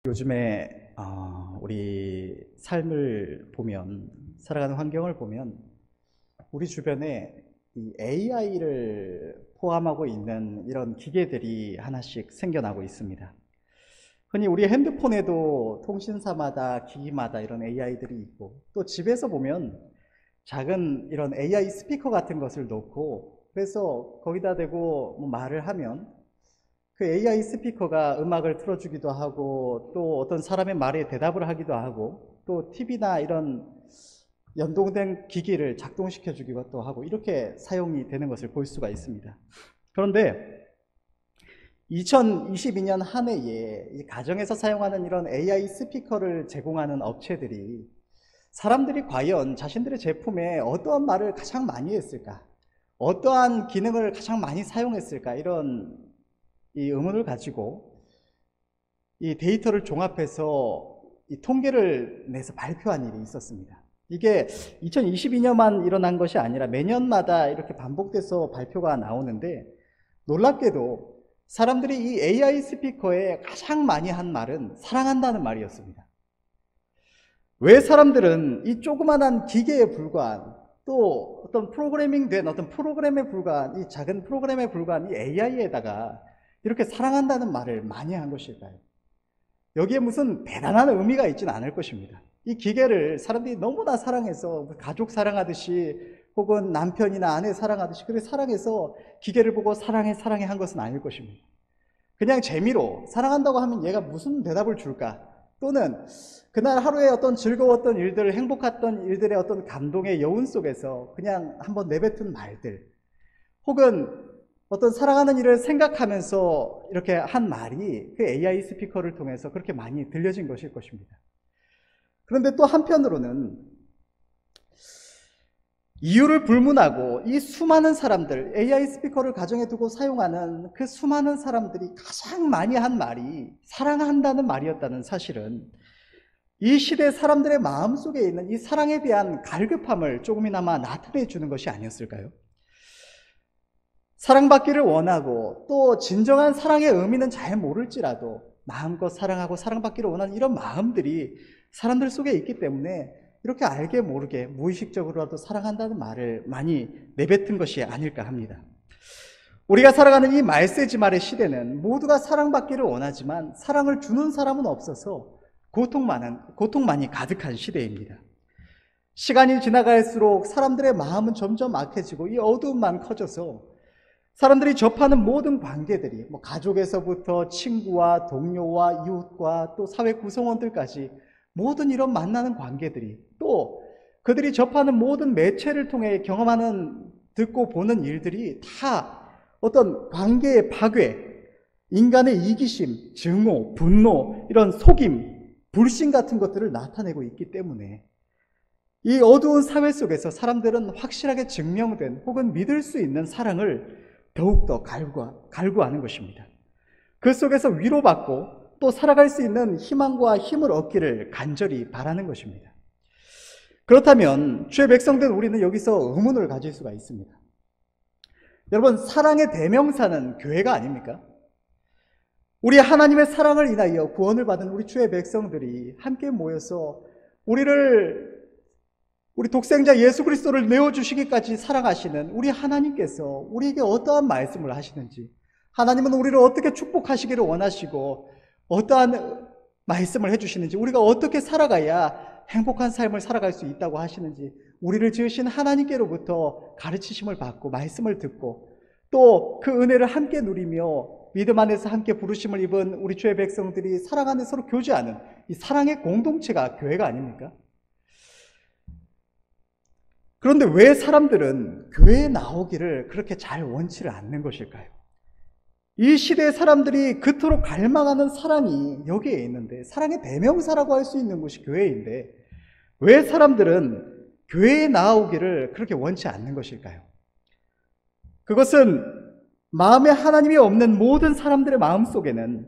요즘에 우리 삶을 보면, 살아가는 환경을 보면 우리 주변에 이 AI를 포함하고 있는 이런 기계들이 하나씩 생겨나고 있습니다. 흔히 우리 핸드폰에도 통신사마다 기기마다 이런 AI들이 있고, 또 집에서 보면 작은 이런 AI 스피커 같은 것을 놓고, 그래서 거기다 대고 뭐 말을 하면 그 AI 스피커가 음악을 틀어주기도 하고, 또 어떤 사람의 말에 대답을 하기도 하고, 또 TV나 이런 연동된 기기를 작동시켜 주기도 또 하고, 이렇게 사용이 되는 것을 볼 수가 있습니다. 그런데 2022년 한 해에 이 가정에서 사용하는 이런 AI 스피커를 제공하는 업체들이 사람들이 과연 자신들의 제품에 어떠한 말을 가장 많이 했을까, 어떠한 기능을 가장 많이 사용했을까, 이런 이 의문을 가지고 이 데이터를 종합해서 이 통계를 내서 발표한 일이 있었습니다. 이게 2022년만 일어난 것이 아니라 매년마다 이렇게 반복돼서 발표가 나오는데, 놀랍게도 사람들이 이 AI 스피커에 가장 많이 한 말은 사랑한다는 말이었습니다. 왜 사람들은 이 조그만한 기계에 불과한, 또 어떤 프로그래밍된 어떤 프로그램에 불과한, 이 작은 프로그램에 불과한 이 AI에다가 이렇게 사랑한다는 말을 많이 한 것일까요? 여기에 무슨 대단한 의미가 있지는 않을 것입니다. 이 기계를 사람들이 너무나 사랑해서 가족 사랑하듯이, 혹은 남편이나 아내 사랑하듯이 그렇게 사랑해서 기계를 보고 사랑해 사랑해 한 것은 아닐 것입니다. 그냥 재미로 사랑한다고 하면 얘가 무슨 대답을 줄까, 또는 그날 하루에 어떤 즐거웠던 일들, 행복했던 일들의 어떤 감동의 여운 속에서 그냥 한번 내뱉은 말들, 혹은 어떤 사랑하는 일을 생각하면서 이렇게 한 말이 그 AI 스피커를 통해서 그렇게 많이 들려진 것일 것입니다. 그런데 또 한편으로는 이유를 불문하고 이 수많은 사람들, AI 스피커를 가정에 두고 사용하는 그 수많은 사람들이 가장 많이 한 말이 사랑한다는 말이었다는 사실은, 이 시대 사람들의 마음속에 있는 이 사랑에 대한 갈급함을 조금이나마 나타내 주는 것이 아니었을까요? 사랑받기를 원하고, 또 진정한 사랑의 의미는 잘 모를지라도 마음껏 사랑하고 사랑받기를 원하는 이런 마음들이 사람들 속에 있기 때문에 이렇게 알게 모르게 무의식적으로라도 사랑한다는 말을 많이 내뱉은 것이 아닐까 합니다. 우리가 살아가는 이 말세지 말의 시대는 모두가 사랑받기를 원하지만 사랑을 주는 사람은 없어서 고통만이 가득한 시대입니다. 시간이 지나갈수록 사람들의 마음은 점점 악해지고 이 어두움만 커져서 사람들이 접하는 모든 관계들이, 가족에서부터 친구와 동료와 이웃과 또 사회 구성원들까지 모든 이런 만나는 관계들이, 또 그들이 접하는 모든 매체를 통해 경험하는, 듣고 보는 일들이 다 어떤 관계의 파괴, 인간의 이기심, 증오, 분노, 이런 속임, 불신 같은 것들을 나타내고 있기 때문에 이 어두운 사회 속에서 사람들은 확실하게 증명된 혹은 믿을 수 있는 사랑을 더욱더 갈구하는 것입니다. 그 속에서 위로받고 또 살아갈 수 있는 희망과 힘을 얻기를 간절히 바라는 것입니다. 그렇다면 주의 백성된 우리는 여기서 의문을 가질 수가 있습니다. 여러분, 사랑의 대명사는 교회가 아닙니까? 우리 하나님의 사랑을 인하여 구원을 받은 우리 주의 백성들이 함께 모여서 우리 독생자 예수 그리스도를 내어주시기까지 사랑하시는 우리 하나님께서 우리에게 어떠한 말씀을 하시는지, 하나님은 우리를 어떻게 축복하시기를 원하시고 어떠한 말씀을 해주시는지, 우리가 어떻게 살아가야 행복한 삶을 살아갈 수 있다고 하시는지, 우리를 지으신 하나님께로부터 가르치심을 받고 말씀을 듣고 또 그 은혜를 함께 누리며 믿음 안에서 함께 부르심을 입은 우리 주의 백성들이 사랑 안에 서로 교제하는 이 사랑의 공동체가 교회가 아닙니까? 그런데 왜 사람들은 교회에 나오기를 그렇게 잘 원치를 않는 것일까요? 이 시대의 사람들이 그토록 갈망하는 사랑이 여기에 있는데, 사랑의 대명사라고 할 수 있는 곳이 교회인데 왜 사람들은 교회에 나오기를 그렇게 원치 않는 것일까요? 그것은 마음에 하나님이 없는 모든 사람들의 마음속에는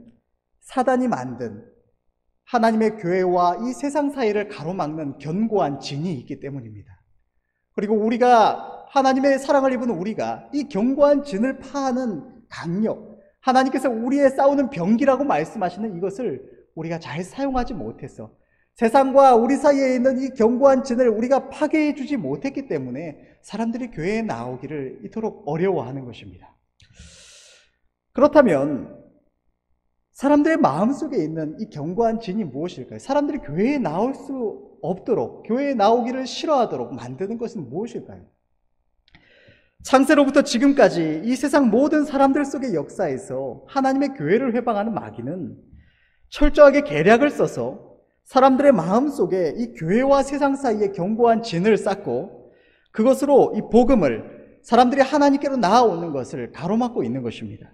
사단이 만든 하나님의 교회와 이 세상 사이를 가로막는 견고한 진이 있기 때문입니다. 그리고 우리가, 하나님의 사랑을 입은 우리가 이 견고한 진을 파하는 강력, 하나님께서 우리의 싸우는 병기라고 말씀하시는 이것을 우리가 잘 사용하지 못해서 세상과 우리 사이에 있는 이 견고한 진을 우리가 파괴해 주지 못했기 때문에 사람들이 교회에 나오기를 이토록 어려워하는 것입니다. 그렇다면 사람들의 마음속에 있는 이 견고한 진이 무엇일까요? 사람들이 교회에 나올 수 없도록, 교회에 나오기를 싫어하도록 만드는 것은 무엇일까요? 창세로부터 지금까지 이 세상 모든 사람들 속의 역사에서 하나님의 교회를 회방하는 마귀는 철저하게 계략을 써서 사람들의 마음속에 이 교회와 세상 사이에 견고한 진을 쌓고 그것으로 이 복음을 사람들이 하나님께로 나아오는 것을 가로막고 있는 것입니다.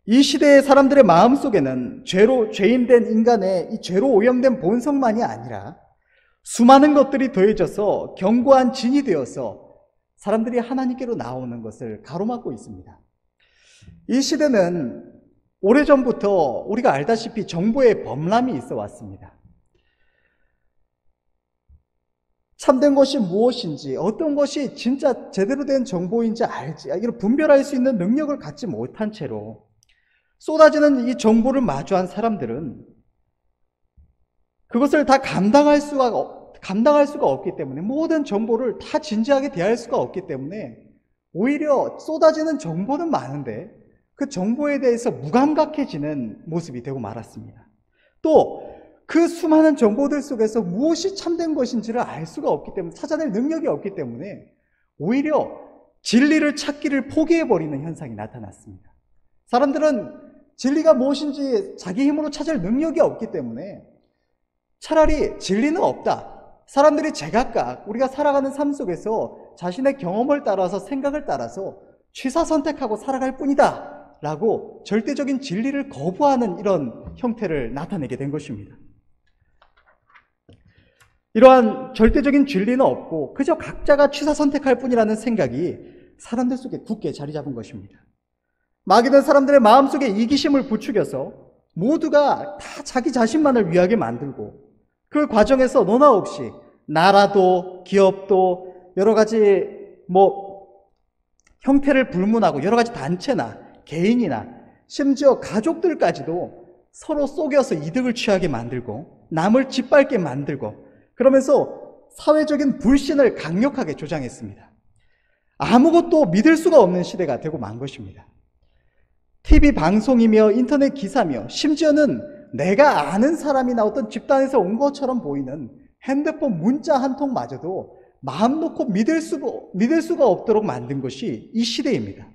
이 시대의 사람들의 마음속에는 죄인된 인간의 이 죄로 오염된 본성만이 아니라 수많은 것들이 더해져서 견고한 진이 되어서 사람들이 하나님께로 나오는 것을 가로막고 있습니다. 이 시대는 오래전부터 우리가 알다시피 정보의 범람이 있어 왔습니다. 참된 것이 무엇인지, 어떤 것이 진짜 제대로 된 정보인지 이걸 분별할 수 있는 능력을 갖지 못한 채로 쏟아지는 이 정보를 마주한 사람들은 그것을 다 감당할 수가 없기 때문에, 모든 정보를 다 진지하게 대할 수가 없기 때문에 오히려 쏟아지는 정보는 많은데 그 정보에 대해서 무감각해지는 모습이 되고 말았습니다. 또 그 수많은 정보들 속에서 무엇이 참된 것인지를 알 수가 없기 때문에, 찾아낼 능력이 없기 때문에 오히려 진리를 찾기를 포기해버리는 현상이 나타났습니다. 사람들은 진리가 무엇인지 자기 힘으로 찾을 능력이 없기 때문에 차라리 진리는 없다, 사람들이 제각각 우리가 살아가는 삶 속에서 자신의 경험을 따라서, 생각을 따라서 취사선택하고 살아갈 뿐이다 라고 절대적인 진리를 거부하는 이런 형태를 나타내게 된 것입니다. 이러한 절대적인 진리는 없고 그저 각자가 취사선택할 뿐이라는 생각이 사람들 속에 굳게 자리 잡은 것입니다. 마귀는 사람들의 마음속에 이기심을 부추겨서 모두가 다 자기 자신만을 위하게 만들고 그 과정에서 너나 없이 나라도 기업도 여러 가지 형태를 불문하고 여러 가지 단체나 개인이나 심지어 가족들까지도 서로 속여서 이득을 취하게 만들고 남을 짓밟게 만들고 그러면서 사회적인 불신을 강력하게 조장했습니다. 아무것도 믿을 수가 없는 시대가 되고 만 것입니다. TV 방송이며 인터넷 기사며 심지어는 내가 아는 사람이나 어떤 집단에서 온 것처럼 보이는 핸드폰 문자 한 통마저도 마음 놓고 믿을 수가 없도록 만든 것이 이 시대입니다.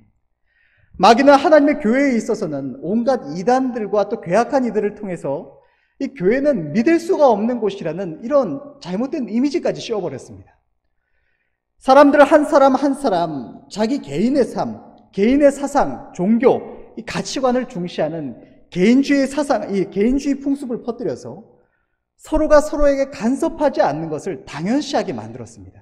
마귀는 하나님의 교회에 있어서는 온갖 이단들과 또 괴악한 이들을 통해서 이 교회는 믿을 수가 없는 곳이라는 이런 잘못된 이미지까지 씌워버렸습니다. 사람들 한 사람 한 사람 자기 개인의 삶, 개인의 사상, 종교, 이 가치관을 중시하는 개인주의 사상, 이 개인주의 풍습을 퍼뜨려서 서로가 서로에게 간섭하지 않는 것을 당연시하게 만들었습니다.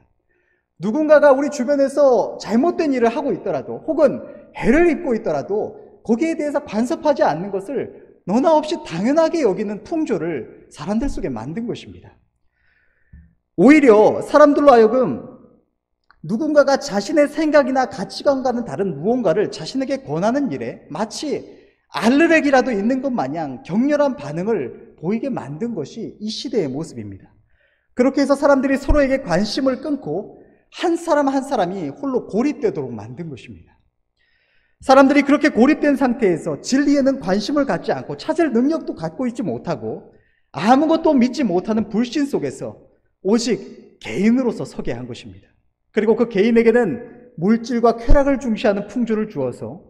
누군가가 우리 주변에서 잘못된 일을 하고 있더라도 혹은 해를 입고 있더라도 거기에 대해서 간섭하지 않는 것을 너나 없이 당연하게 여기는 풍조를 사람들 속에 만든 것입니다. 오히려 사람들로 하여금 누군가가 자신의 생각이나 가치관과는 다른 무언가를 자신에게 권하는 일에 마치 알르렉이라도 있는 것 마냥 격렬한 반응을 보이게 만든 것이 이 시대의 모습입니다. 그렇게 해서 사람들이 서로에게 관심을 끊고 한 사람 한 사람이 홀로 고립되도록 만든 것입니다. 사람들이 그렇게 고립된 상태에서 진리에는 관심을 갖지 않고 찾을 능력도 갖고 있지 못하고 아무것도 믿지 못하는 불신 속에서 오직 개인으로서 서게 한 것입니다. 그리고 그 개인에게는 물질과 쾌락을 중시하는 풍조를 주어서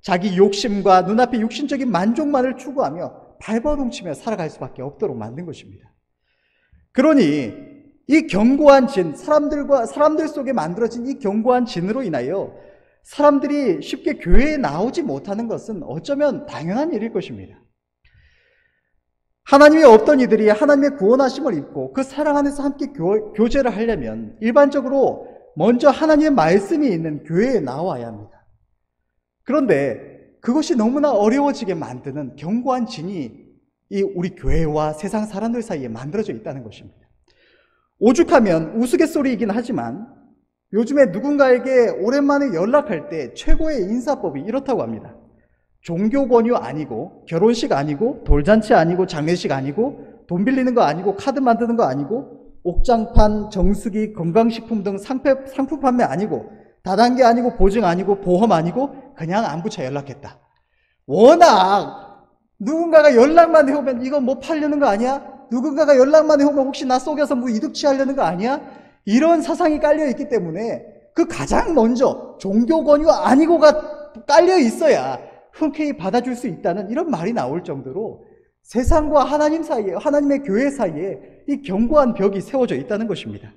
자기 욕심과 눈앞의 육신적인 만족만을 추구하며 발버둥치며 살아갈 수밖에 없도록 만든 것입니다. 그러니 이 견고한 진, 사람들 속에 만들어진 이 견고한 진으로 인하여 사람들이 쉽게 교회에 나오지 못하는 것은 어쩌면 당연한 일일 것입니다. 하나님의 없던 이들이 하나님의 구원하심을 입고 그 사랑 안에서 함께 교제를 하려면 일반적으로 먼저 하나님의 말씀이 있는 교회에 나와야 합니다. 그런데 그것이 너무나 어려워지게 만드는 견고한 진이 이 우리 교회와 세상 사람들 사이에 만들어져 있다는 것입니다. 오죽하면 우스갯소리이긴 하지만 요즘에 누군가에게 오랜만에 연락할 때 최고의 인사법이 이렇다고 합니다. 종교 권유 아니고, 결혼식 아니고, 돌잔치 아니고, 장례식 아니고, 돈 빌리는 거 아니고, 카드 만드는 거 아니고, 옥장판, 정수기, 건강식품 등 상품 판매 아니고, 다단계 아니고, 보증 아니고, 보험 아니고, 그냥 안부차 연락했다. 워낙 누군가가 연락만 해오면 이거 뭐 팔려는 거 아니야? 누군가가 연락만 해오면 혹시 나 속여서 뭐 이득 취하려는 거 아니야? 이런 사상이 깔려 있기 때문에 그 가장 먼저 종교 권유 아니고가 깔려 있어야 흔쾌히 받아줄 수 있다는 이런 말이 나올 정도로 세상과 하나님 사이에, 하나님의 교회 사이에 이 견고한 벽이 세워져 있다는 것입니다.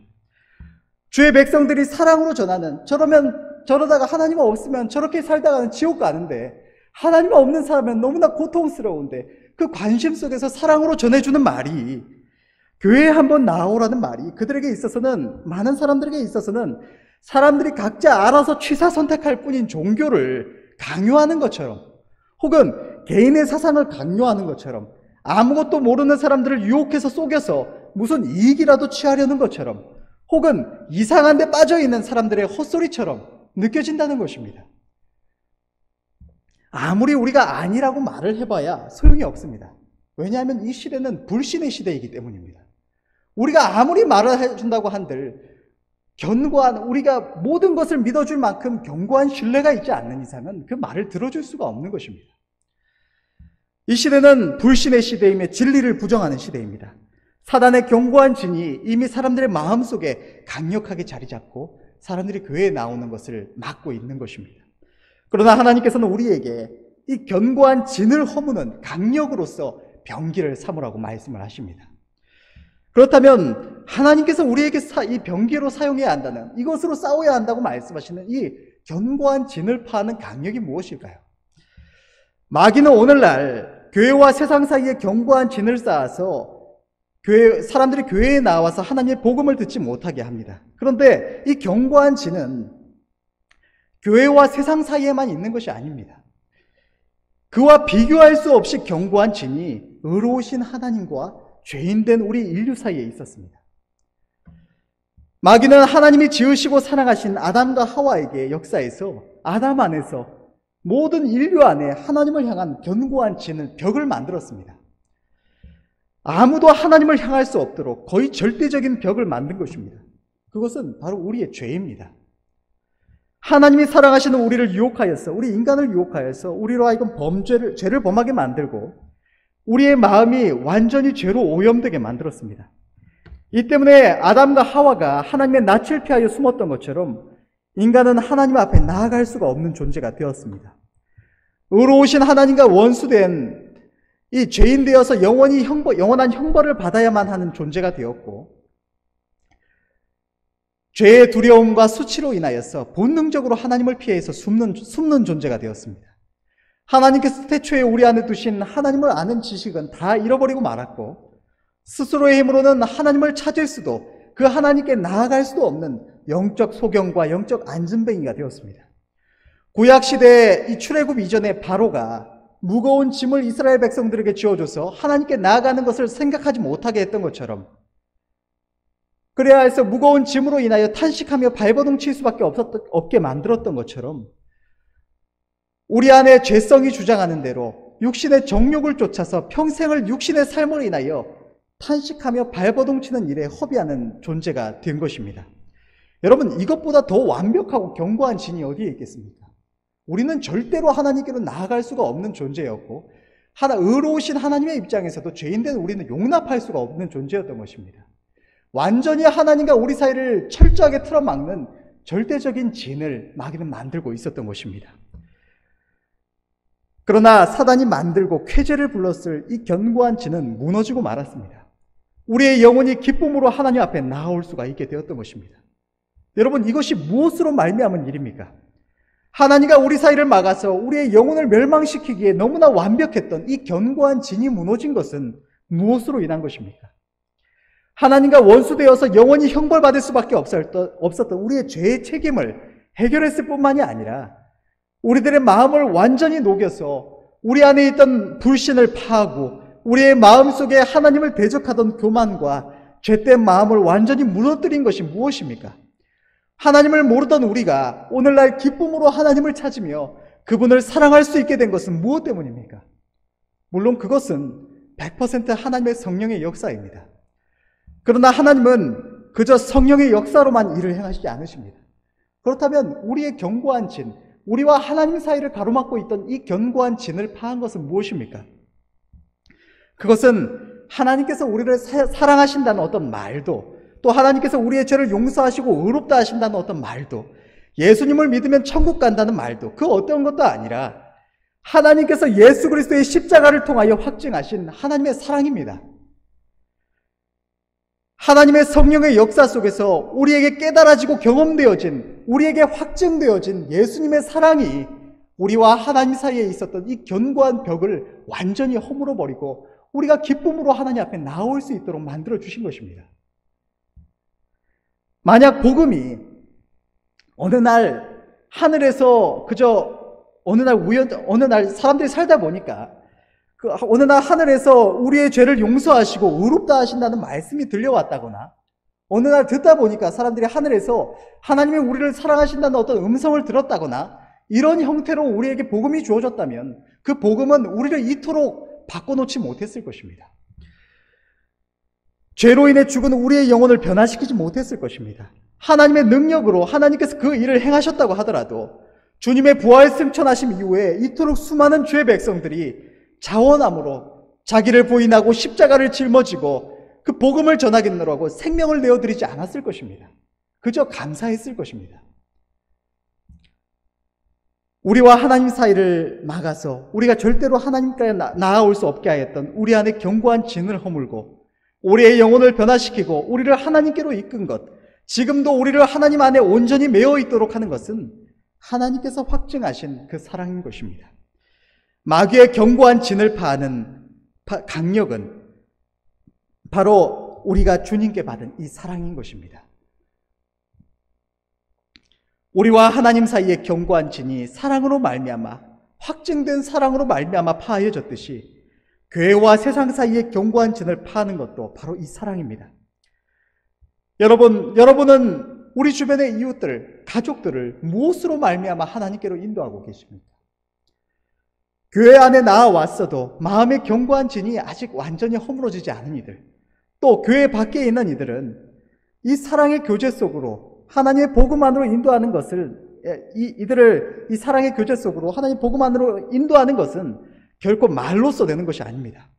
주의 백성들이 사랑으로 전하는, 저러다가 하나님 없으면 저렇게 살다가는 지옥 가는데, 하나님 없는 사람은 너무나 고통스러운데, 그 관심 속에서 사랑으로 전해주는 말이, 교회에 한번 나오라는 말이 그들에게 있어서는, 많은 사람들에게 있어서는 사람들이 각자 알아서 취사 선택할 뿐인 종교를 강요하는 것처럼, 혹은 개인의 사상을 강요하는 것처럼, 아무것도 모르는 사람들을 유혹해서 속여서 무슨 이익이라도 취하려는 것처럼, 혹은 이상한 데 빠져있는 사람들의 헛소리처럼 느껴진다는 것입니다. 아무리 우리가 아니라고 말을 해봐야 소용이 없습니다. 왜냐하면 이 시대는 불신의 시대이기 때문입니다. 우리가 아무리 말을 해준다고 한들 견고한, 우리가 모든 것을 믿어줄 만큼 견고한 신뢰가 있지 않는 이상은 그 말을 들어줄 수가 없는 것입니다. 이 시대는 불신의 시대이며 진리를 부정하는 시대입니다. 사단의 견고한 진이 이미 사람들의 마음속에 강력하게 자리 잡고 사람들이 교회에 나오는 것을 막고 있는 것입니다. 그러나 하나님께서는 우리에게 이 견고한 진을 허무는 강력으로서 병기를 삼으라고 말씀을 하십니다. 그렇다면 하나님께서 우리에게 이 병기로 사용해야 한다는, 이것으로 싸워야 한다고 말씀하시는 이 견고한 진을 파는 강력이 무엇일까요? 마귀는 오늘날 교회와 세상 사이에 견고한 진을 쌓아서 사람들이 교회에 나와서 하나님의 복음을 듣지 못하게 합니다. 그런데 이 견고한 진은 교회와 세상 사이에만 있는 것이 아닙니다. 그와 비교할 수 없이 견고한 진이 의로우신 하나님과 죄인된 우리 인류 사이에 있었습니다. 마귀는 하나님이 지으시고 사랑하신 아담과 하와에게 역사에서 아담 안에서 모든 인류 안에 하나님을 향한 견고한 진을, 벽을 만들었습니다. 아무도 하나님을 향할 수 없도록 거의 절대적인 벽을 만든 것입니다. 그것은 바로 우리의 죄입니다. 하나님이 사랑하시는 우리를 유혹하여서, 우리 인간을 유혹하여서 우리로 하여금 죄를 범하게 만들고 우리의 마음이 완전히 죄로 오염되게 만들었습니다. 이 때문에 아담과 하와가 하나님의 낯을 피하여 숨었던 것처럼 인간은 하나님 앞에 나아갈 수가 없는 존재가 되었습니다. 의로우신 하나님과 원수된 이 죄인 되어서 영원한 형벌을 받아야만 하는 존재가 되었고, 죄의 두려움과 수치로 인하여서 본능적으로 하나님을 피해서 숨는 존재가 되었습니다. 하나님께서 태초에 우리 안에 두신 하나님을 아는 지식은 다 잃어버리고 말았고, 스스로의 힘으로는 하나님을 찾을 수도, 그 하나님께 나아갈 수도 없는 영적 소경과 영적 안진뱅이가 되었습니다. 구약시대의 이 출애굽 이전에 바로가 무거운 짐을 이스라엘 백성들에게 지어줘서 하나님께 나아가는 것을 생각하지 못하게 했던 것처럼, 그래야 해서 무거운 짐으로 인하여 탄식하며 발버둥 칠 수밖에 없게 만들었던 것처럼, 우리 안에 죄성이 주장하는 대로 육신의 정욕을 쫓아서 평생을 육신의 삶으로 인하여 탄식하며 발버둥 치는 일에 허비하는 존재가 된 것입니다. 여러분, 이것보다 더 완벽하고 견고한 진이 어디에 있겠습니까? 우리는 절대로 하나님께로 나아갈 수가 없는 존재였고, 의로우신 하나님의 입장에서도 죄인된 우리는 용납할 수가 없는 존재였던 것입니다. 완전히 하나님과 우리 사이를 철저하게 틀어막는 절대적인 진을 마귀는 만들고 있었던 것입니다. 그러나 사단이 만들고 쾌재를 불렀을 이 견고한 진은 무너지고 말았습니다. 우리의 영혼이 기쁨으로 하나님 앞에 나아올 수가 있게 되었던 것입니다. 여러분, 이것이 무엇으로 말미암은 일입니까? 하나님과 우리 사이를 막아서 우리의 영혼을 멸망시키기에 너무나 완벽했던 이 견고한 진이 무너진 것은 무엇으로 인한 것입니까? 하나님과 원수되어서 영원히 형벌받을 수밖에 없었던 우리의 죄의 책임을 해결했을 뿐만이 아니라 우리들의 마음을 완전히 녹여서 우리 안에 있던 불신을 파하고 우리의 마음속에 하나님을 대적하던 교만과 죄된 마음을 완전히 무너뜨린 것이 무엇입니까? 하나님을 모르던 우리가 오늘날 기쁨으로 하나님을 찾으며 그분을 사랑할 수 있게 된 것은 무엇 때문입니까? 물론 그것은 100% 하나님의 성령의 역사입니다. 그러나 하나님은 그저 성령의 역사로만 일을 행하시지 않으십니다. 그렇다면 우리의 견고한 진, 우리와 하나님 사이를 가로막고 있던 이 견고한 진을 파한 것은 무엇입니까? 그것은 하나님께서 우리를 사랑하신다는 어떤 말도, 또 하나님께서 우리의 죄를 용서하시고 의롭다 하신다는 어떤 말도, 예수님을 믿으면 천국 간다는 말도, 그 어떤 것도 아니라 하나님께서 예수 그리스도의 십자가를 통하여 확증하신 하나님의 사랑입니다. 하나님의 성령의 역사 속에서 우리에게 깨달아지고 경험되어진, 우리에게 확증되어진 예수님의 사랑이 우리와 하나님 사이에 있었던 이 견고한 벽을 완전히 허물어버리고 우리가 기쁨으로 하나님 앞에 나올 수 있도록 만들어 주신 것입니다. 만약 복음이 어느 날 하늘에서 그저 어느 날 사람들이 살다 보니까 어느 날 하늘에서 우리의 죄를 용서하시고 의롭다 하신다는 말씀이 들려왔다거나, 어느 날 듣다 보니까 사람들이 하늘에서 하나님이 우리를 사랑하신다는 어떤 음성을 들었다거나, 이런 형태로 우리에게 복음이 주어졌다면 그 복음은 우리를 이토록 바꿔놓지 못했을 것입니다. 죄로 인해 죽은 우리의 영혼을 변화시키지 못했을 것입니다. 하나님의 능력으로 하나님께서 그 일을 행하셨다고 하더라도 주님의 부활 승천하심 이후에 이토록 수많은 주의 백성들이 자원함으로 자기를 부인하고 십자가를 짊어지고 그 복음을 전하겠노라고 생명을 내어드리지 않았을 것입니다. 그저 감사했을 것입니다. 우리와 하나님 사이를 막아서 우리가 절대로 하나님께 나아올 수 없게 하였던 우리 안에 견고한 진을 허물고 우리의 영혼을 변화시키고 우리를 하나님께로 이끈 것, 지금도 우리를 하나님 안에 온전히 매어 있도록 하는 것은 하나님께서 확증하신 그 사랑인 것입니다. 마귀의 견고한 진을 파하는 강력은 바로 우리가 주님께 받은 이 사랑인 것입니다. 우리와 하나님 사이의 견고한 진이 사랑으로 말미암아, 확증된 사랑으로 말미암아 파하여졌듯이 교회와 세상 사이의 견고한 진을 파하는 것도 바로 이 사랑입니다. 여러분은 우리 주변의 이웃들, 가족들을 무엇으로 말미암아 하나님께로 인도하고 계십니까? 교회 안에 나와왔어도 마음의 견고한 진이 아직 완전히 허물어지지 않은 이들, 또 교회 밖에 있는 이들은 이 사랑의 교제 속으로 하나님의 복음 안으로 인도하는 것을, 이들을 이 사랑의 교제 속으로 하나님의 복음 안으로 인도하는 것은 결코 말로써 되는 것이 아닙니다.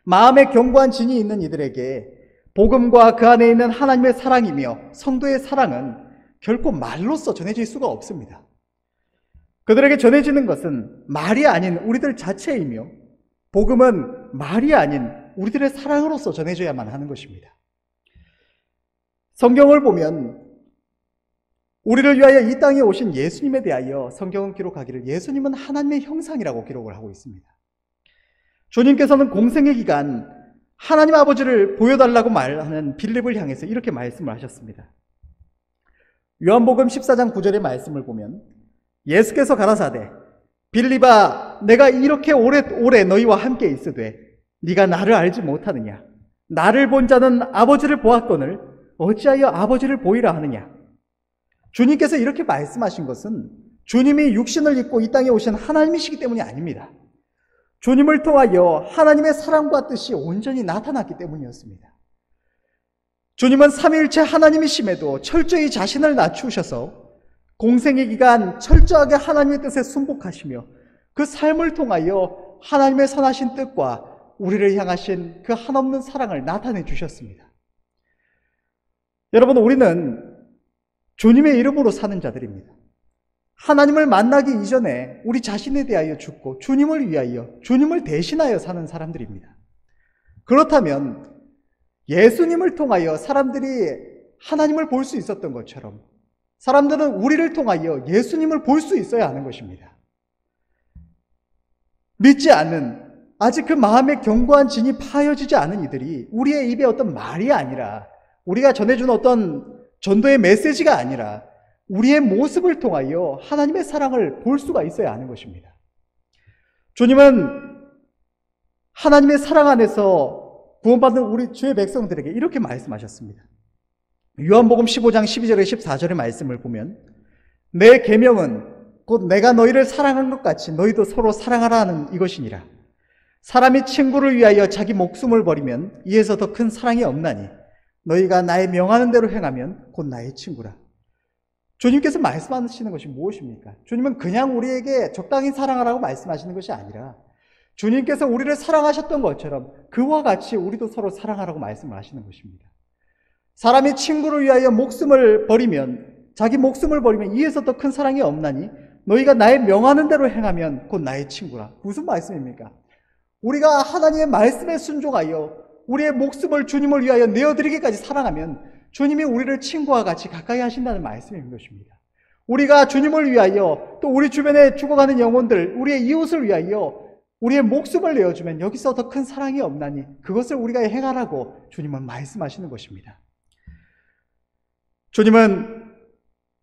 마음의 견고한 진이 있는 이들에게 복음과 그 안에 있는 하나님의 사랑이며 성도의 사랑은 결코 말로써 전해질 수가 없습니다. 그들에게 전해지는 것은 말이 아닌 우리들 자체이며, 복음은 말이 아닌 우리들의 사랑으로서 전해져야만 하는 것입니다. 성경을 보면 우리를 위하여 이 땅에 오신 예수님에 대하여 성경은 기록하기를 예수님은 하나님의 형상이라고 기록을 하고 있습니다. 주님께서는 공생의 기간 하나님 아버지를 보여달라고 말하는 빌립을 향해서 이렇게 말씀을 하셨습니다. 요한복음 14장 9절의 말씀을 보면 예수께서 가라사대 빌립아, 내가 이렇게 오래 너희와 함께 있으되 네가 나를 알지 못하느냐? 나를 본 자는 아버지를 보았거늘 어찌하여 아버지를 보이라 하느냐? 주님께서 이렇게 말씀하신 것은 주님이 육신을 입고 이 땅에 오신 하나님이시기 때문이 아닙니다. 주님을 통하여 하나님의 사랑과 뜻이 온전히 나타났기 때문이었습니다. 주님은 삼위일체 하나님이심에도 철저히 자신을 낮추셔서 공생의 기간 철저하게 하나님의 뜻에 순복하시며 그 삶을 통하여 하나님의 선하신 뜻과 우리를 향하신 그 한없는 사랑을 나타내 주셨습니다. 여러분, 우리는 주님의 이름으로 사는 자들입니다. 하나님을 만나기 이전에 우리 자신에 대하여 죽고 주님을 위하여, 주님을 대신하여 사는 사람들입니다. 그렇다면 예수님을 통하여 사람들이 하나님을 볼 수 있었던 것처럼 사람들은 우리를 통하여 예수님을 볼 수 있어야 하는 것입니다. 믿지 않는, 아직 그 마음의 견고한 진이 파여지지 않은 이들이 우리의 입에 어떤 말이 아니라, 우리가 전해준 어떤 전도의 메시지가 아니라 우리의 모습을 통하여 하나님의 사랑을 볼 수가 있어야 하는 것입니다. 주님은 하나님의 사랑 안에서 구원받는 우리 주의 백성들에게 이렇게 말씀하셨습니다. 요한복음 15장 12절에 14절의 말씀을 보면 내 계명은 곧 내가 너희를 사랑한 것 같이 너희도 서로 사랑하라는 이것이니라. 사람이 친구를 위하여 자기 목숨을 버리면 이에서 더 큰 사랑이 없나니 너희가 나의 명하는 대로 행하면 곧 나의 친구라. 주님께서 말씀하시는 것이 무엇입니까? 주님은 그냥 우리에게 적당히 사랑하라고 말씀하시는 것이 아니라 주님께서 우리를 사랑하셨던 것처럼 그와 같이 우리도 서로 사랑하라고 말씀을 하시는 것입니다. 사람이 친구를 위하여 자기 목숨을 버리면 이에서 더 큰 사랑이 없나니 너희가 나의 명하는 대로 행하면 곧 나의 친구라. 무슨 말씀입니까? 우리가 하나님의 말씀에 순종하여 우리의 목숨을 주님을 위하여 내어드리기까지 사랑하면 주님이 우리를 친구와 같이 가까이 하신다는 말씀인 것입니다. 우리가 주님을 위하여 또 우리 주변에 죽어가는 영혼들, 우리의 이웃을 위하여 우리의 목숨을 내어주면 여기서 더 큰 사랑이 없나니 그것을 우리가 행하라고 주님은 말씀하시는 것입니다. 주님은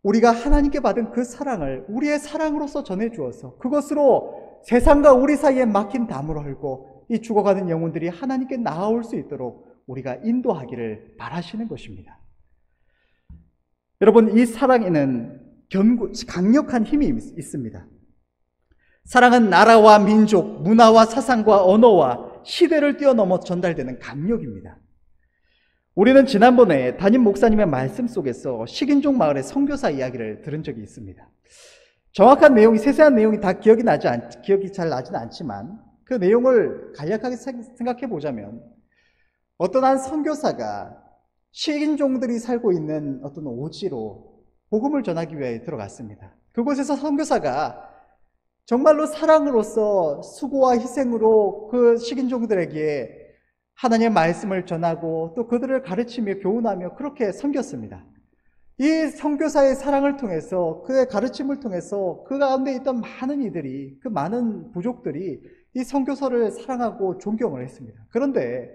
우리가 하나님께 받은 그 사랑을 우리의 사랑으로서 전해주어서 그것으로 세상과 우리 사이에 막힌 담을 헐고 이 죽어가는 영혼들이 하나님께 나아올 수 있도록 우리가 인도하기를 바라시는 것입니다. 여러분, 이 사랑에는 강력한 힘이 있습니다. 사랑은 나라와 민족, 문화와 사상과 언어와 시대를 뛰어넘어 전달되는 강력입니다. 우리는 지난번에 담임 목사님의 말씀 속에서 식인종 마을의 선교사 이야기를 들은 적이 있습니다. 정확한 내용이, 세세한 내용이 다 기억이 잘 나지는 않지만 그 내용을 간략하게 생각해 보자면 어떤 한 선교사가 식인종들이 살고 있는 어떤 오지로 복음을 전하기 위해 들어갔습니다. 그곳에서 선교사가 정말로 사랑으로서 수고와 희생으로 그 식인종들에게 하나님의 말씀을 전하고 또 그들을 가르치며 교훈하며 그렇게 섬겼습니다. 이 선교사의 사랑을 통해서, 그의 가르침을 통해서 그 가운데 있던 많은 이들이, 그 많은 부족들이 이 선교사를 사랑하고 존경을 했습니다. 그런데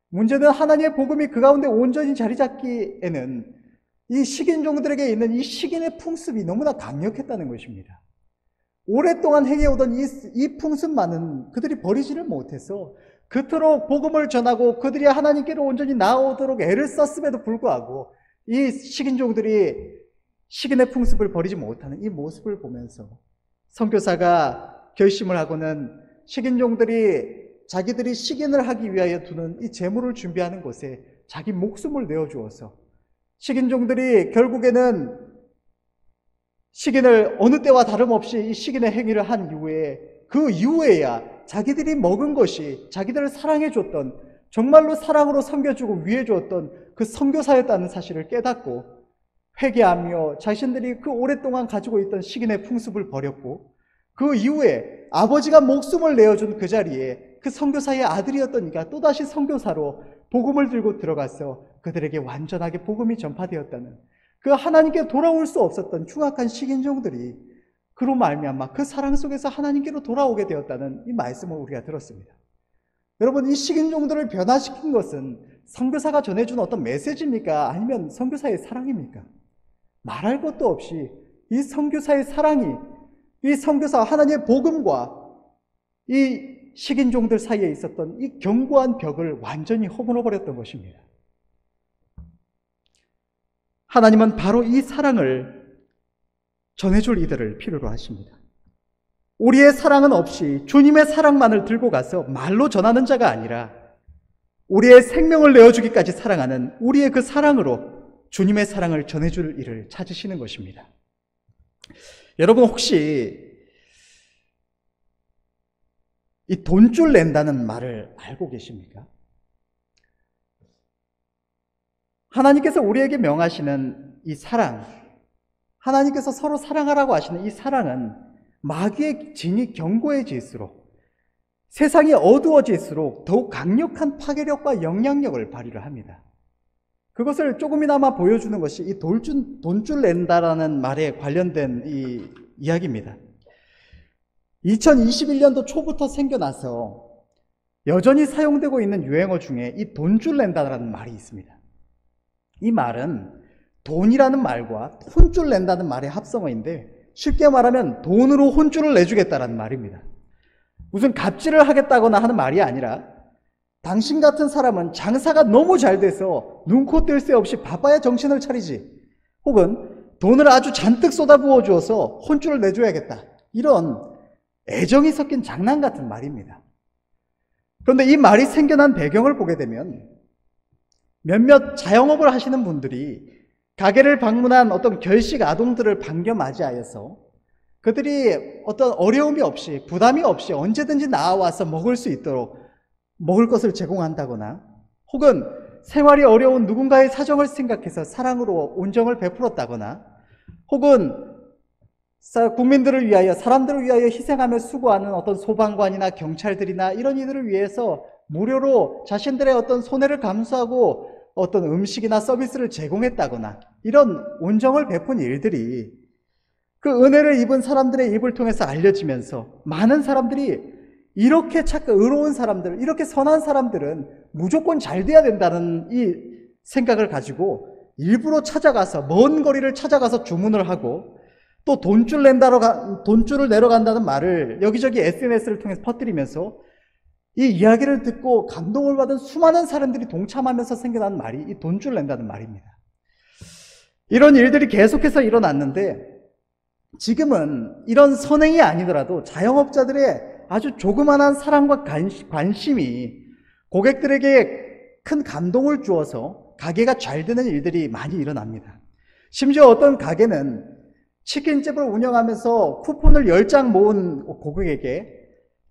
문제는 하나님의 복음이 그 가운데 온전히 자리 잡기에는 이 식인종들에게 있는 이 식인의 풍습이 너무나 강력했다는 것입니다. 오랫동안 행해오던 이 풍습만은 그들이 버리지를 못해서 그토록 복음을 전하고 그들이 하나님께로 온전히 나아오도록 애를 썼음에도 불구하고 이 식인종들이 식인의 풍습을 버리지 못하는 이 모습을 보면서 선교사가 결심을 하고는 식인종들이 자기들이 식인을 하기 위하여 두는 이 재물을 준비하는 곳에 자기 목숨을 내어주어서 식인종들이 결국에는 식인을 어느 때와 다름없이 이 식인의 행위를 한 이후에 그 이후에야 자기들이 먹은 것이 자기들을 사랑해줬던, 정말로 사랑으로 섬겨주고 위해주었던 그 선교사였다는 사실을 깨닫고 회개하며 자신들이 그 오랫동안 가지고 있던 식인의 풍습을 버렸고 그 이후에 아버지가 목숨을 내어준 그 자리에 그 선교사의 아들이었던 이가 또다시 선교사로 복음을 들고 들어가서 그들에게 완전하게 복음이 전파되었다는, 그 하나님께 돌아올 수 없었던 흉악한 식인종들이 그로 말미암아 그 사랑 속에서 하나님께로 돌아오게 되었다는 이 말씀을 우리가 들었습니다. 여러분, 이 식인종들을 변화시킨 것은 선교사가 전해준 어떤 메시지입니까? 아니면 선교사의 사랑입니까? 말할 것도 없이 이 선교사의 사랑이 이 선교사 하나님의 복음과 이 식인종들 사이에 있었던 이 견고한 벽을 완전히 허물어버렸던 것입니다. 하나님은 바로 이 사랑을 전해줄 이들을 필요로 하십니다. 우리의 사랑은 없이 주님의 사랑만을 들고 가서 말로 전하는 자가 아니라 우리의 생명을 내어주기까지 사랑하는 우리의 그 사랑으로 주님의 사랑을 전해줄 일을 찾으시는 것입니다. 여러분, 혹시 이 돈줄 낸다는 말을 알고 계십니까? 하나님께서 우리에게 명하시는 이 사랑, 하나님께서 서로 사랑하라고 하시는 이 사랑은 마귀의 진이 견고해질수록, 세상이 어두워질수록 더욱 강력한 파괴력과 영향력을 발휘를 합니다. 그것을 조금이나마 보여주는 것이 이 돈줄 낸다라는 말에 관련된 이 이야기입니다. 2021년도 초부터 생겨나서 여전히 사용되고 있는 유행어 중에 이 돈줄 낸다라는 말이 있습니다. 이 말은 돈이라는 말과 혼줄 낸다는 말의 합성어인데 쉽게 말하면 돈으로 혼줄을 내주겠다라는 말입니다. 무슨 갑질을 하겠다거나 하는 말이 아니라 당신 같은 사람은 장사가 너무 잘 돼서 눈코 뜰 새 없이 바빠야 정신을 차리지, 혹은 돈을 아주 잔뜩 쏟아부어 주어서 혼쭐을 내줘야겠다. 이런 애정이 섞인 장난 같은 말입니다. 그런데 이 말이 생겨난 배경을 보게 되면 몇몇 자영업을 하시는 분들이 가게를 방문한 어떤 결식 아동들을 반겨 맞이하여서 그들이 어떤 어려움이 없이 부담이 없이 언제든지 나와서 먹을 수 있도록 먹을 것을 제공한다거나 혹은 생활이 어려운 누군가의 사정을 생각해서 사랑으로 온정을 베풀었다거나 혹은 국민들을 위하여 사람들을 위하여 희생하며 수고하는 어떤 소방관이나 경찰들이나 이런 이들을 위해서 무료로 자신들의 어떤 손해를 감수하고 어떤 음식이나 서비스를 제공했다거나 이런 온정을 베푼 일들이 그 은혜를 입은 사람들의 입을 통해서 알려지면서 많은 사람들이 이렇게 착한 의로운 사람들, 이렇게 선한 사람들은 무조건 잘 돼야 된다는 이 생각을 가지고 일부러 찾아가서 먼 거리를 찾아가서 주문을 하고 또 돈줄을 내러 간다는 말을 여기저기 SNS를 통해서 퍼뜨리면서 이 이야기를 듣고 감동을 받은 수많은 사람들이 동참하면서 생겨난 말이 이 돈줄 낸다는 말입니다. 이런 일들이 계속해서 일어났는데 지금은 이런 선행이 아니더라도 자영업자들의 아주 조그만한 사랑과 관심이 고객들에게 큰 감동을 주어서 가게가 잘 되는 일들이 많이 일어납니다. 심지어 어떤 가게는 치킨집을 운영하면서 쿠폰을 10장 모은 고객에게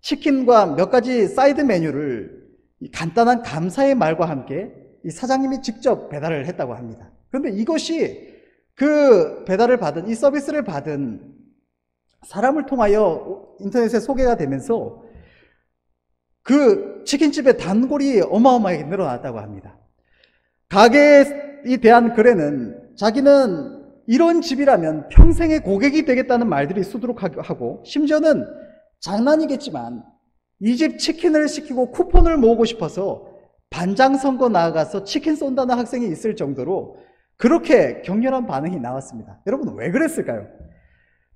치킨과 몇 가지 사이드 메뉴를 간단한 감사의 말과 함께 이 사장님이 직접 배달을 했다고 합니다. 그런데 이것이 그 배달을 받은, 이 서비스를 받은 사람을 통하여 인터넷에 소개가 되면서 그 치킨집의 단골이 어마어마하게 늘어났다고 합니다. 가게에 대한 글에는 자기는 이런 집이라면 평생의 고객이 되겠다는 말들이 수두룩하고 심지어는 장난이겠지만 이 집 치킨을 시키고 쿠폰을 모으고 싶어서 반장 선거 나아가서 치킨 쏜다는 학생이 있을 정도로 그렇게 격렬한 반응이 나왔습니다. 여러분 왜 그랬을까요?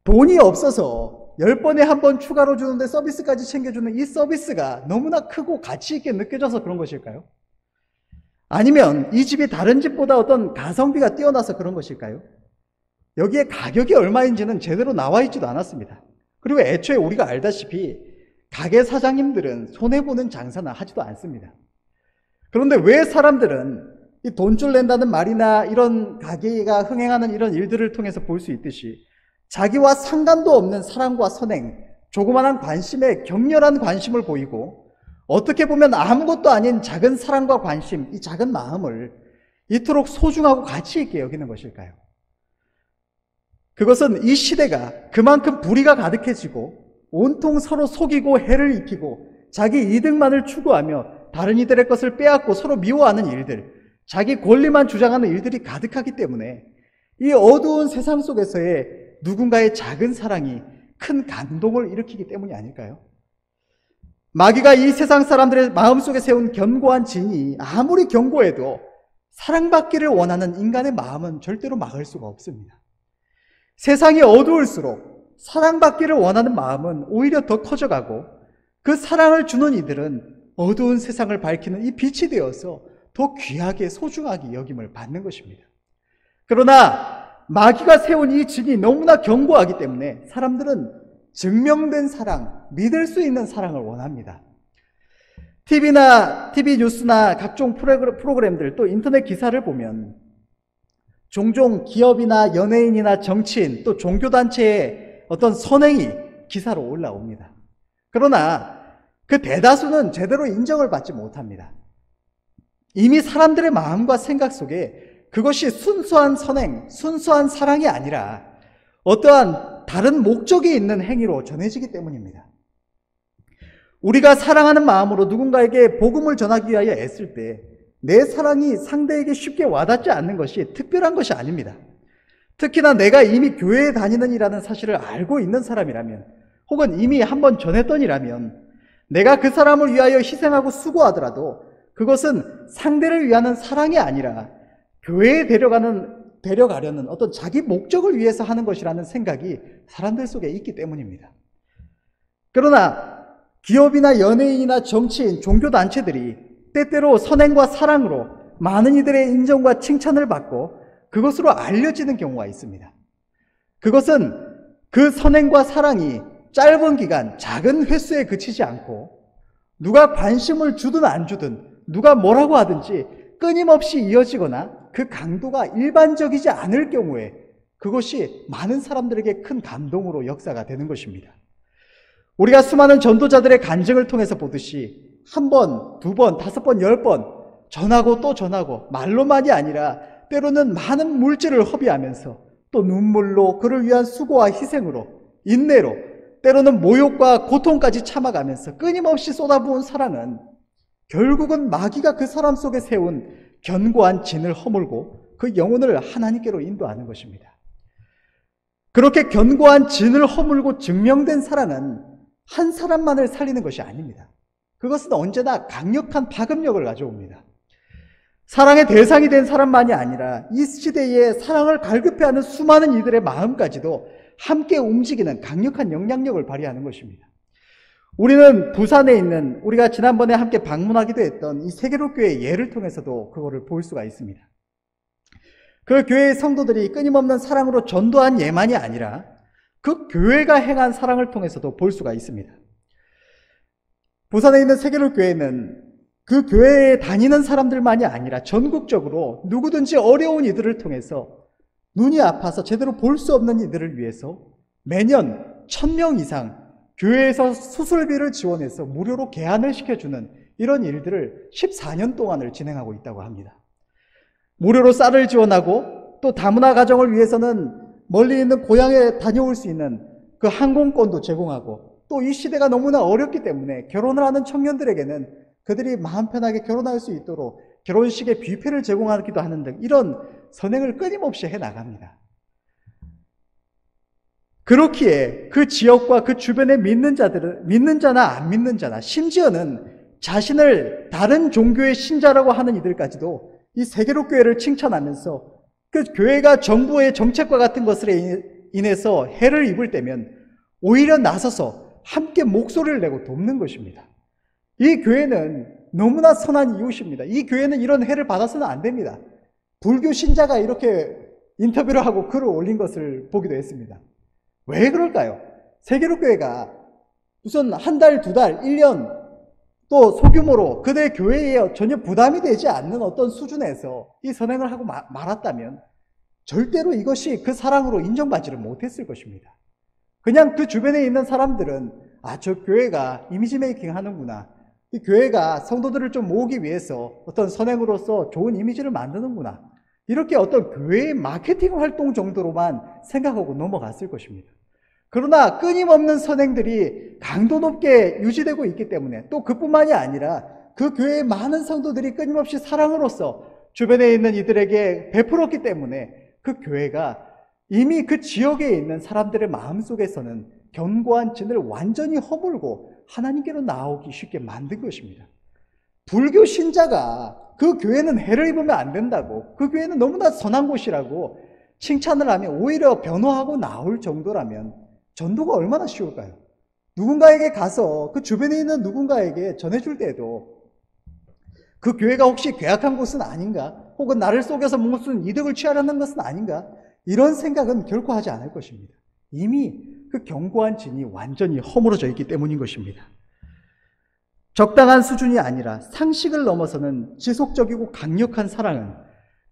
돈이 없어서 10번에 한 번 추가로 주는데 서비스까지 챙겨주는 이 서비스가 너무나 크고 가치 있게 느껴져서 그런 것일까요? 아니면 이 집이 다른 집보다 어떤 가성비가 뛰어나서 그런 것일까요? 여기에 가격이 얼마인지는 제대로 나와 있지도 않았습니다. 그리고 애초에 우리가 알다시피 가게 사장님들은 손해보는 장사나 하지도 않습니다. 그런데 왜 사람들은 이 돈줄 낸다는 말이나 이런 가게가 흥행하는 이런 일들을 통해서 볼 수 있듯이 자기와 상관도 없는 사랑과 선행, 조그만한 관심에 격렬한 관심을 보이고 어떻게 보면 아무것도 아닌 작은 사랑과 관심, 이 작은 마음을 이토록 소중하고 가치 있게 여기는 것일까요? 그것은 이 시대가 그만큼 불의가 가득해지고 온통 서로 속이고 해를 입히고 자기 이득만을 추구하며 다른 이들의 것을 빼앗고 서로 미워하는 일들, 자기 권리만 주장하는 일들이 가득하기 때문에 이 어두운 세상 속에서의 누군가의 작은 사랑이 큰 감동을 일으키기 때문이 아닐까요? 마귀가 이 세상 사람들의 마음속에 세운 견고한 진이 아무리 견고해도 사랑받기를 원하는 인간의 마음은 절대로 막을 수가 없습니다. 세상이 어두울수록 사랑받기를 원하는 마음은 오히려 더 커져가고 그 사랑을 주는 이들은 어두운 세상을 밝히는 이 빛이 되어서 더 귀하게 소중하게 여김을 받는 것입니다. 그러나 마귀가 세운 이 진이 너무나 견고하기 때문에 사람들은 증명된 사랑, 믿을 수 있는 사랑을 원합니다. TV 뉴스나 각종 프로그램들 또 인터넷 기사를 보면 종종 기업이나 연예인이나 정치인 또 종교단체의 어떤 선행이 기사로 올라옵니다. 그러나 그 대다수는 제대로 인정을 받지 못합니다. 이미 사람들의 마음과 생각 속에 그것이 순수한 선행, 순수한 사랑이 아니라 어떠한 다른 목적이 있는 행위로 전해지기 때문입니다. 우리가 사랑하는 마음으로 누군가에게 복음을 전하기 위하여 애쓸 때 내 사랑이 상대에게 쉽게 와닿지 않는 것이 특별한 것이 아닙니다. 특히나 내가 이미 교회에 다니는 이라는 사실을 알고 있는 사람이라면 혹은 이미 한번 전했던 이라면 내가 그 사람을 위하여 희생하고 수고하더라도 그것은 상대를 위하는 사랑이 아니라 교회에 데려가려는 어떤 자기 목적을 위해서 하는 것이라는 생각이 사람들 속에 있기 때문입니다. 그러나 기업이나 연예인이나 정치인, 종교단체들이 때때로 선행과 사랑으로 많은 이들의 인정과 칭찬을 받고 그것으로 알려지는 경우가 있습니다. 그것은 그 선행과 사랑이 짧은 기간, 작은 횟수에 그치지 않고 누가 관심을 주든 안 주든 누가 뭐라고 하든지 끊임없이 이어지거나 그 강도가 일반적이지 않을 경우에 그것이 많은 사람들에게 큰 감동으로 역사가 되는 것입니다. 우리가 수많은 전도자들의 간증을 통해서 보듯이 한 번, 두 번, 5번, 10번 전하고 또 전하고 말로만이 아니라 때로는 많은 물질을 허비하면서 또 눈물로 그를 위한 수고와 희생으로 인내로 때로는 모욕과 고통까지 참아가면서 끊임없이 쏟아부은 사랑은 결국은 마귀가 그 사람 속에 세운 견고한 진을 허물고 그 영혼을 하나님께로 인도하는 것입니다. 그렇게 견고한 진을 허물고 증명된 사랑은 한 사람만을 살리는 것이 아닙니다. 그것은 언제나 강력한 파급력을 가져옵니다. 사랑의 대상이 된 사람만이 아니라 이 시대에 사랑을 갈급해하는 수많은 이들의 마음까지도 함께 움직이는 강력한 영향력을 발휘하는 것입니다. 우리는 부산에 있는 우리가 지난번에 함께 방문하기도 했던 이 세계로교회 예를 통해서도 그거를 볼 수가 있습니다. 그 교회의 성도들이 끊임없는 사랑으로 전도한 예만이 아니라 그 교회가 행한 사랑을 통해서도 볼 수가 있습니다. 부산에 있는 세계로교회는 그 교회에 다니는 사람들만이 아니라 전국적으로 누구든지 어려운 이들을 통해서 눈이 아파서 제대로 볼 수 없는 이들을 위해서 매년 1000명 이상 교회에서 수술비를 지원해서 무료로 개안을 시켜주는 이런 일들을 14년 동안을 진행하고 있다고 합니다. 무료로 쌀을 지원하고 또 다문화 가정을 위해서는 멀리 있는 고향에 다녀올 수 있는 그 항공권도 제공하고 또 이 시대가 너무나 어렵기 때문에 결혼을 하는 청년들에게는 그들이 마음 편하게 결혼할 수 있도록 결혼식에 뷔페를 제공하기도 하는 등 이런 선행을 끊임없이 해나갑니다. 그렇기에 그 지역과 그 주변에 믿는 자들은 믿는 자나 안 믿는 자나 심지어는 자신을 다른 종교의 신자라고 하는 이들까지도 이 세계로교회를 칭찬하면서 그 교회가 정부의 정책과 같은 것으로 인해서 해를 입을 때면 오히려 나서서 함께 목소리를 내고 돕는 것입니다. 이 교회는 너무나 선한 이웃입니다. 이 교회는 이런 해를 받아서는 안 됩니다. 불교 신자가 이렇게 인터뷰를 하고 글을 올린 것을 보기도 했습니다. 왜 그럴까요? 세계로교회가 무슨 한 달, 두 달, 1년 또 소규모로 그들의 교회에 전혀 부담이 되지 않는 어떤 수준에서 이 선행을 하고 말았다면 절대로 이것이 그 사랑으로 인정받지를 못했을 것입니다. 그냥 그 주변에 있는 사람들은 저 교회가 이미지 메이킹 하는구나. 이 교회가 성도들을 좀 모으기 위해서 어떤 선행으로서 좋은 이미지를 만드는구나. 이렇게 어떤 교회의 마케팅 활동 정도로만 생각하고 넘어갔을 것입니다. 그러나 끊임없는 선행들이 강도 높게 유지되고 있기 때문에 또 그뿐만이 아니라 그 교회의 많은 성도들이 끊임없이 사랑으로서 주변에 있는 이들에게 베풀었기 때문에 그 교회가 이미 그 지역에 있는 사람들의 마음속에서는 견고한 진을 완전히 허물고 하나님께로 나오기 쉽게 만든 것입니다. 불교 신자가 그 교회는 해를 입으면 안 된다고, 그 교회는 너무나 선한 곳이라고 칭찬을 하면 오히려 변호하고 나올 정도라면 전도가 얼마나 쉬울까요? 누군가에게 가서 그 주변에 있는 누군가에게 전해줄 때에도 그 교회가 혹시 괴악한 곳은 아닌가? 혹은 나를 속여서 무슨 이득을 취하려는 것은 아닌가? 이런 생각은 결코 하지 않을 것입니다. 이미 그 견고한 진이 완전히 허물어져 있기 때문인 것입니다. 적당한 수준이 아니라 상식을 넘어서는 지속적이고 강력한 사랑은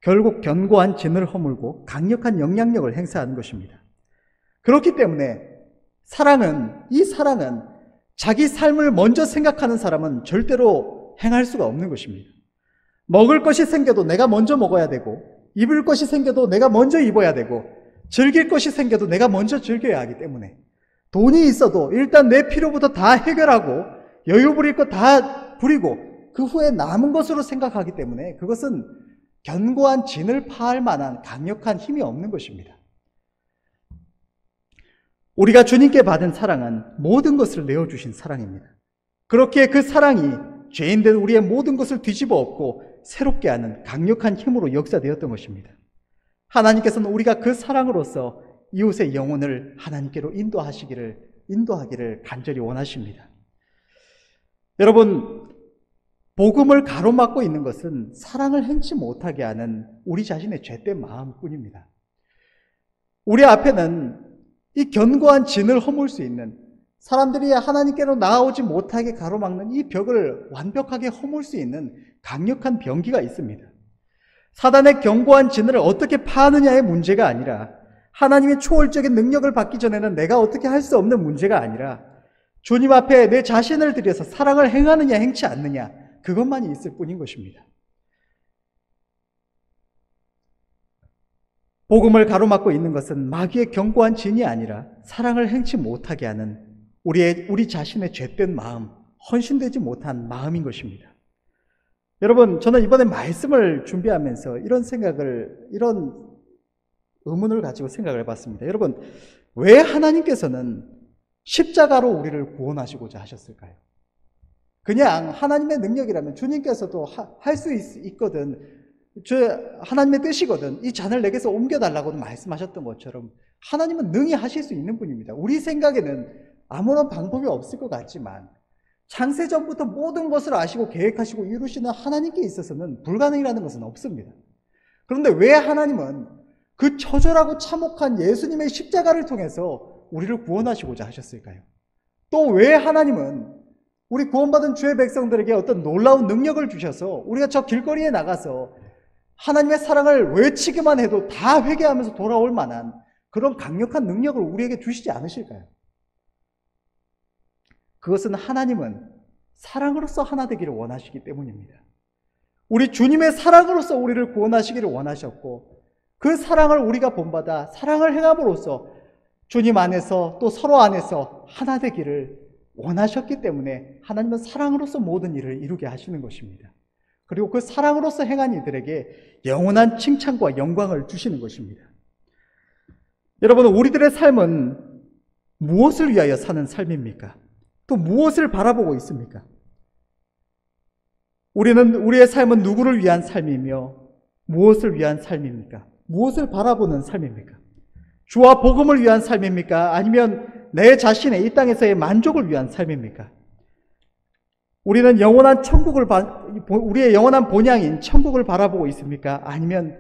결국 견고한 진을 허물고 강력한 영향력을 행사하는 것입니다. 그렇기 때문에 이 사랑은 자기 삶을 먼저 생각하는 사람은 절대로 행할 수가 없는 것입니다. 먹을 것이 생겨도 내가 먼저 먹어야 되고, 입을 것이 생겨도 내가 먼저 입어야 되고, 즐길 것이 생겨도 내가 먼저 즐겨야 하기 때문에 돈이 있어도 일단 내 필요부터 다 해결하고 여유 부릴 것 다 부리고 그 후에 남은 것으로 생각하기 때문에 그것은 견고한 진을 파할 만한 강력한 힘이 없는 것입니다. 우리가 주님께 받은 사랑은 모든 것을 내어주신 사랑입니다. 그렇기에 그 사랑이 죄인된 우리의 모든 것을 뒤집어 엎고 새롭게 하는 강력한 힘으로 역사되었던 것입니다. 하나님께서는 우리가 그 사랑으로서 이웃의 영혼을 하나님께로 인도하기를 간절히 원하십니다. 여러분, 복음을 가로막고 있는 것은 사랑을 행치 못하게 하는 우리 자신의 죄된 마음뿐입니다. 우리 앞에는 이 견고한 진을 허물 수 있는, 사람들이 하나님께로 나아오지 못하게 가로막는 이 벽을 완벽하게 허물 수 있는 강력한 병기가 있습니다. 사단의 견고한 진을 어떻게 파느냐의 문제가 아니라, 하나님의 초월적인 능력을 받기 전에는 내가 어떻게 할 수 없는 문제가 아니라, 주님 앞에 내 자신을 들여서 사랑을 행하느냐 행치 않느냐, 그것만이 있을 뿐인 것입니다. 복음을 가로막고 있는 것은 마귀의 견고한 진이 아니라 사랑을 행치 못하게 하는 우리 자신의 죄된 마음, 헌신되지 못한 마음인 것입니다. 여러분, 저는 이번에 말씀을 준비하면서 이런 의문을 가지고 생각을 해봤습니다. 여러분, 왜 하나님께서는 십자가로 우리를 구원하시고자 하셨을까요? 그냥 하나님의 능력이라면 주님께서도 할 수 있거든, 하나님의 뜻이거든, 이 잔을 내게서 옮겨달라고 말씀하셨던 것처럼 하나님은 능히 하실 수 있는 분입니다. 우리 생각에는 아무런 방법이 없을 것 같지만 창세전부터 모든 것을 아시고 계획하시고 이루시는 하나님께 있어서는 불가능이라는 것은 없습니다. 그런데 왜 하나님은 그 처절하고 참혹한 예수님의 십자가를 통해서 우리를 구원하시고자 하셨을까요? 또 왜 하나님은 우리 구원받은 주의 백성들에게 어떤 놀라운 능력을 주셔서 우리가 저 길거리에 나가서 하나님의 사랑을 외치기만 해도 다 회개하면서 돌아올 만한 그런 강력한 능력을 우리에게 주시지 않으실까요? 그것은 하나님은 사랑으로서 하나 되기를 원하시기 때문입니다. 우리 주님의 사랑으로서 우리를 구원하시기를 원하셨고, 그 사랑을 우리가 본받아 사랑을 행함으로써 주님 안에서 또 서로 안에서 하나 되기를 원하셨기 때문에 하나님은 사랑으로서 모든 일을 이루게 하시는 것입니다. 그리고 그 사랑으로서 행한 이들에게 영원한 칭찬과 영광을 주시는 것입니다. 여러분, 우리들의 삶은 무엇을 위하여 사는 삶입니까? 또 무엇을 바라보고 있습니까? 우리의 삶은 누구를 위한 삶이며 무엇을 위한 삶입니까? 무엇을 바라보는 삶입니까? 주와 복음을 위한 삶입니까? 아니면 내 자신의 이 땅에서의 만족을 위한 삶입니까? 우리는 우리의 영원한 본향인 천국을 바라보고 있습니까? 아니면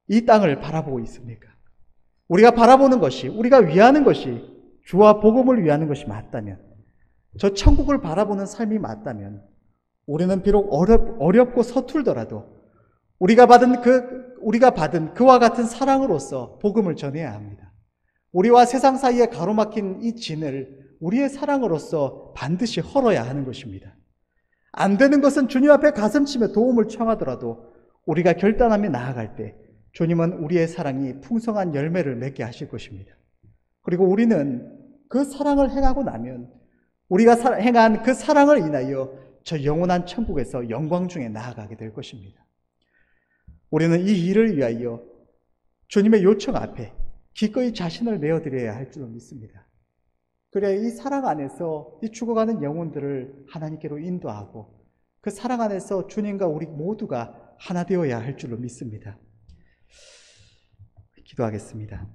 이 땅을 바라보고 있습니까? 우리가 바라보는 것이, 우리가 위하는 것이 주와 복음을 위하는 것이 맞다면, 저 천국을 바라보는 삶이 맞다면, 우리는 비록 어렵고 서툴더라도 우리가 받은 그와 같은 사랑으로서 복음을 전해야 합니다. 우리와 세상 사이에 가로막힌 이 진을 우리의 사랑으로서 반드시 헐어야 하는 것입니다. 안 되는 것은 주님 앞에 가슴치며 도움을 청하더라도 우리가 결단하며 나아갈 때 주님은 우리의 사랑이 풍성한 열매를 맺게 하실 것입니다. 그리고 우리는 그 사랑을 행하고 나면 우리가 행한 그 사랑을 인하여 저 영원한 천국에서 영광 중에 나아가게 될 것입니다. 우리는 이 일을 위하여 주님의 요청 앞에 기꺼이 자신을 내어드려야 할 줄로 믿습니다. 그래야 이 사랑 안에서 이 죽어가는 영혼들을 하나님께로 인도하고 그 사랑 안에서 주님과 우리 모두가 하나 되어야 할 줄로 믿습니다. 기도하겠습니다.